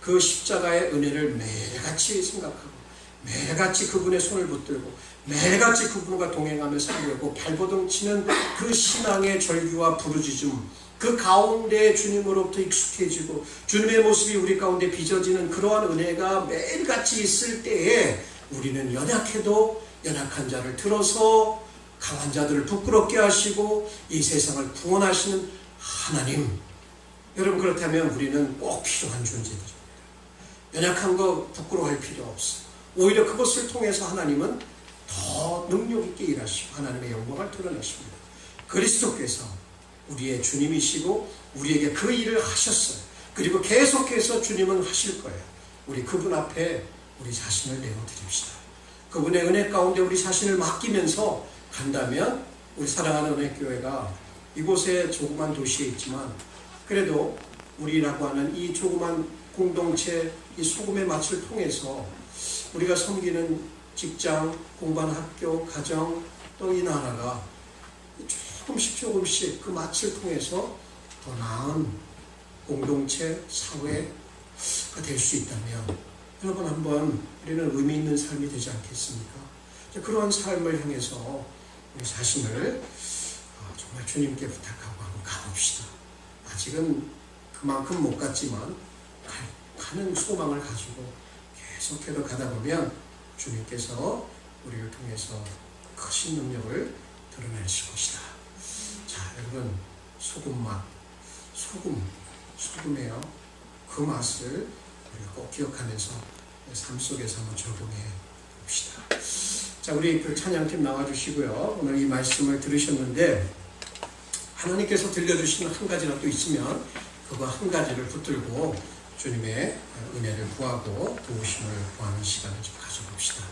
그 십자가의 은혜를 매일같이 생각하고 매일같이 그분의 손을 붙들고 매일같이 그분과 동행하며 살려고 발버둥 치는 그 신앙의 절규와 부르짖음, 그 가운데 주님으로부터 익숙해지고 주님의 모습이 우리 가운데 빚어지는 그러한 은혜가 매일같이 있을 때에 우리는 연약해도 연약한 자를 들어서 강한 자들을 부끄럽게 하시고 이 세상을 구원하시는 하나님, 여러분, 그렇다면 우리는 꼭 필요한 존재들입니다. 연약한 거 부끄러워할 필요 없어요. 오히려 그것을 통해서 하나님은 더 능력 있게 일하시고 하나님의 영광을 드러내십니다. 그리스도께서 우리의 주님이시고 우리에게 그 일을 하셨어요. 그리고 계속해서 주님은 하실 거예요. 우리 그분 앞에 우리 자신을 내어드립시다. 그분의 은혜 가운데 우리 자신을 맡기면서 간다면 우리 사랑하는 은혜교회가 이곳에 조그만 도시에 있지만 그래도 우리라고 하는 이 조그만 공동체, 이 소금의 맛을 통해서 우리가 섬기는 직장, 공부하는 학교, 가정, 또 이 나라가 조금씩 그 맛을 통해서 더 나은 공동체, 사회가 될 수 있다면 여러분, 한번 우리는 의미 있는 삶이 되지 않겠습니까? 그러한 삶을 향해서 우리 자신을 정말 주님께 부탁하고 한번 가봅시다. 아직은 그만큼 못 갔지만 가는 소망을 가지고 계속해서 가다 보면 주님께서 우리를 통해서 크신 능력을 드러내실 것이다. 자, 여러분, 소금맛, 소금이에요. 그 맛을 우리가 꼭 기억하면서 삶 속에서 한번 적용해 봅시다. 자, 우리 그 찬양팀 나와주시고요. 오늘 이 말씀을 들으셨는데 하나님께서 들려주시는 한 가지라도 있으면 그거 한 가지를 붙들고 주님의 은혜를 구하고 도우심을 구하는 시간을 좀 가져봅시다.